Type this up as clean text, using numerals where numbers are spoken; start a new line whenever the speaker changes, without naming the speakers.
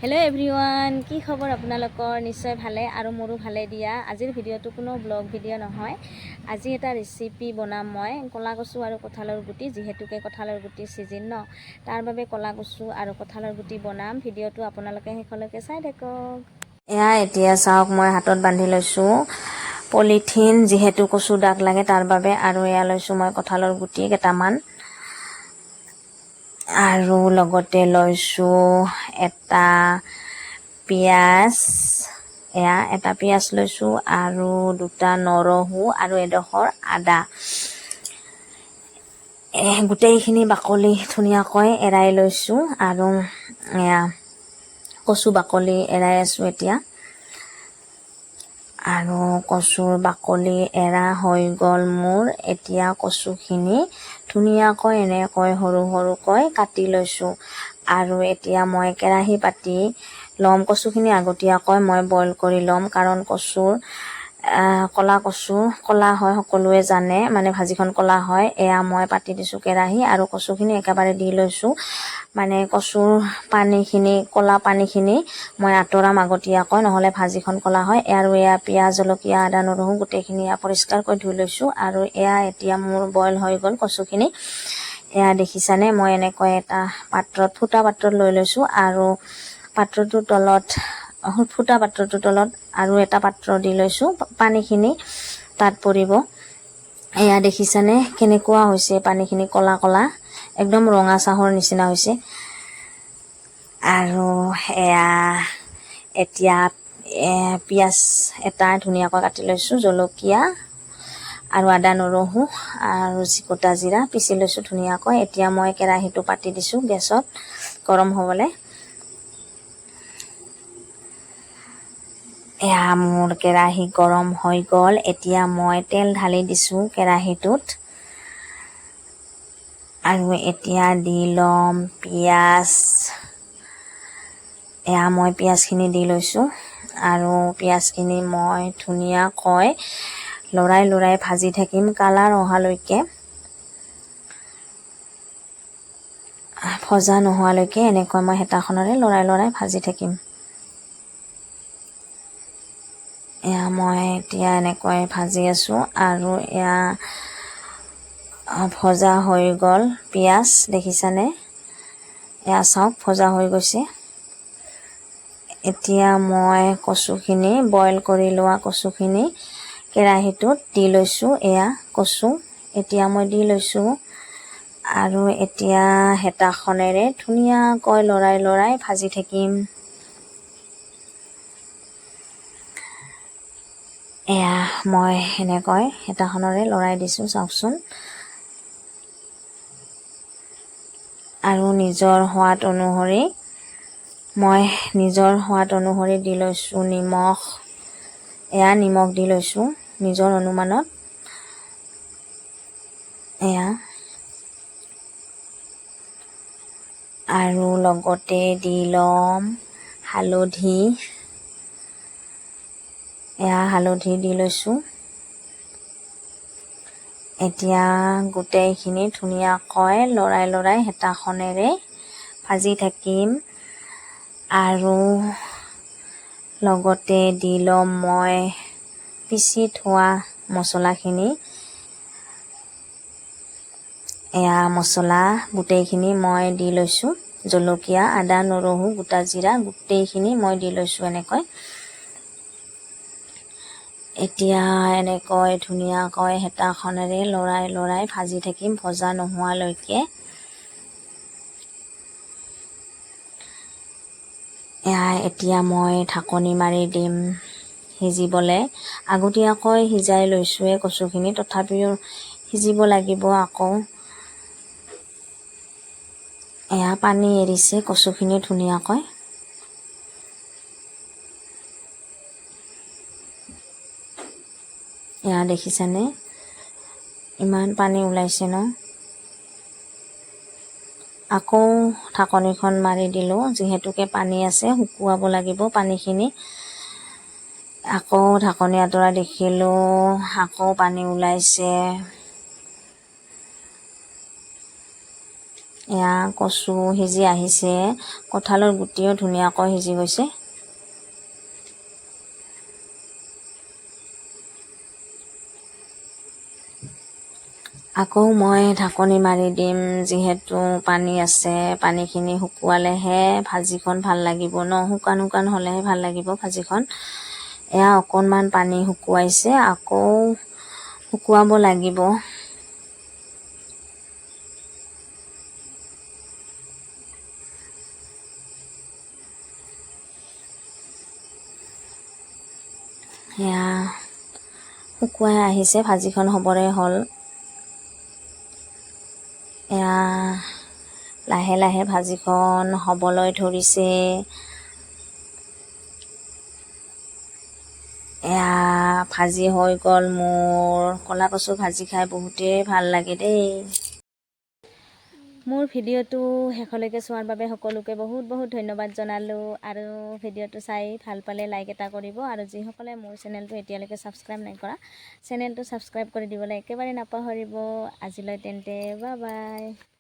Hello everyone की खबर आपनालोकर निश्चय भाले और मोरो भाले दिया आजिर भिडिओটো कोनो ब्लग भिडिओ নহয় আজি এটা ৰেচিপি বনাম মই কলা কচু আৰু কঁঠালৰ গুটি যেহেতুকে কঁঠালৰ গুটি সিজন ন তাৰ বাবে কলা কচু আৰু কঁঠালৰ গুটি বনাম ভিডিওটো আপোনালোকে হেকলৈকে চাই থাকক এয়া এতিয়া চাওক মই হাতত বান্ধি লৈছো পলিথিন যেহেতু কচু দাগ লাগে তাৰ বাবে আৰু এয়া লৈছো মই কঁঠালৰ গুটি কেটামান আৰু লগতে লৈছো এটা পিয়াজ এয়া এটা পিয়াজ লৈছো আৰু দুটা নৰহু আৰু এডখৰ আদা গোটেইখিনি বাকলি ধুনিয়াকৈ এৰাই লৈছো আৰু এয়া কচু বাকলি এৰাই আছো এতিয়া আৰু কচুৰ বাকলি এৰা হৈ গল মোৰ এতিয়া কচুখিনি ধুনিয়াকৈ এনেকৈ সৰু সৰুকৈ কাটি লৈছো আৰু এতিয়া মই কেৰাহী পাতি লম কচুখিনি আগতীয়াকৈ মই বইল কৰি লম কাৰণ কচুৰ কলা কচু কলা হয় সকলোৱে জানে মানে ভাজিখন কলা হয় এয়া মই পাতি দিছো কেৰাহী আৰু কচুখিনি একেবাৰে দি লৈছো মানে কচুৰ পানীখিনি কলা পানীখিনি মই আতৰাম আগতীয়াকৈ নহলে ভাজিখন কলা হয় আৰু এয়া পিয়াজ জলকীয়া আদা নৰহু গোটেইখিনি পৰিষ্কাৰ কৰি ধুই লৈছো আৰু এয়া এতিয়া মোৰ বইল হৈ গল কচুখিনি এয়া দেখিছানে মই এনেকৈ এটা পাত্ৰত ফুটা পাত্ৰত লৈ লৈছো আৰু পাত্ৰটোৰ তলত ফুটা পাত্ৰটোৰ তলত আৰু এটা পাত্ৰ দি লৈছো পানীখিনি তাত পৰিব এয়া দেখিছানে কেনেকুৱা হৈছে পানীখিনি কলা কলা একদম ৰঙা চাহৰ নিচিনা হৈছে আৰু এয়া এতিয়া পিয়াজ এটা ধুনিয়াকৈ কাটি লৈছো জলকীয়া আৰু আদা নৰহু আৰু জিকটা জিৰা পিছি লৈছো ধুনিয়াকৈ এতিয়া মই কেৰাহীটো পাতি দিছো গেছত গৰম হ'বলে এয়া মোৰ কেৰাহী গৰম হৈ গল এতিয়া মই তেল ঢালি দিছো কেৰাহীটোত আৰু এতিয়া দি লম পিয়াজ এয়া মই পিয়াজখিনি দি লৈছো আৰু পিয়াজখিনি মই ধুনিয়াকৈ লৰাই ভাজি থাকিম কালাৰ অহালৈকে ভজা নোহোৱালৈকে এনেকৈ মই হেতাখনেৰে লৰাই ভাজি থাকিম এয়া মই এতিয়া এনেকৈ ভাজি আছো আৰু এয়া ভজা হৈ গল পিয়াজ দেখিছানে এয়া চাওক ভজা হৈ গৈছে এতিয়া মই কচুখিনি বইল কৰি লোৱা কচুখিনি কেৰাহীটোত দি লৈছো এয়া কচু এতিয়া মই দি লৈছো আৰু এতিয়া হেতাখনেৰে ধুনিয়াকৈ লৰাই ভাজি থাকিম এয়া মই এনেকৈ হেতাখনেৰে লৰাই দিছো চাওকচোন আৰু নিজৰ সোৱাদ অনুসৰি মই নিজৰ সোৱাদ অনুসৰি দি লৈছো নিমখ এয়া নিমখ দি লৈছো নিজৰ অনুমানত এয়া আৰু লগতে দি লম হালধি এয়া হালধি দি লৈছো এতিয়া গোটেইখিনি ধুনিয়াকৈ লৰাই হেতাখনেৰে ভাজি থাকিম আৰু লগতে দি লম মই পিচি থোৱা মছলাখিনি এয়া মছলা গোটেইখিনি মই দি লৈছো জলকীয়া আদা নৰহু গোটা জিৰা গোটেইখিনি মই দি লৈছো এনেকৈ এতিয়া এনেকৈ ধুনিয়াকৈ হেতাখনেৰে লৰাই ভাজি থাকিম ভজা নোহোৱালৈকে এয়া এতিয়া মই ঢাকনি মাৰি দিম সিজিবলে আগতীয়াকৈ সিজাই লৈছোৱে কচুখিনি তথাপিও সিজিব লাগিব আকৌ এয়া পানী এৰিছে কচুখিনি ধুনিয়াকৈ এয়া দেখিছানে ইমান পানী ওলাইছে ন আকৌ ঢাকনিখন মাৰি দিলো যিহেতুকে পানী আছে শুকুৱাব লাগিব পানীখিনি আকৌ ঢাকনি আঁতৰাই দেখিলো আকৌ পানী ওলাইছে এয়া কচু সিজি আহিছে, কঁঠালৰ গুটিও ধুনীয়াকৈ সিজি গৈছে। আকৌ মই ঢাকনি মাৰি দিম, যিহেতু পানী আছে, পানীখিনি শুকুৱালেহে ভাজিখন ভাল লাগিব ন, শুকান শুকান হ'লেহে ভাল লাগিব ভাজিখন। এয়া অকণমান পানী শুকুৱাইছে, আকৌ শুকুৱাব লাগিব। এয়া শুকুৱাই আহিছে, ভাজিখন হ'বৰে হ'ল। এয়া লাহে লাহে ভাজিখন হ'বলৈ ধৰিছে। এয়া ভাজি হৈ গ'ল মোৰ। ক'লা কচু ভাজি খাই বহুতেই ভাল লাগে দেই। মোৰ ভিডিঅ'টো শেষলৈকে চোৱাৰ বাবে সকলোকে বহুত বহুত ধন্যবাদ জনালোঁ। আৰু ভিডিঅ'টো চাই ভাল পালে লাইক এটা কৰিব, আৰু যিসকলে মোৰ চেনেলটো এতিয়ালৈকে ছাবস্ক্ৰাইব নাই কৰা, চেনেলটো ছাবস্ক্ৰাইব কৰি দিবলৈ একেবাৰে নাপাহৰিব। আজিলৈ তেন্তে বাই বাই।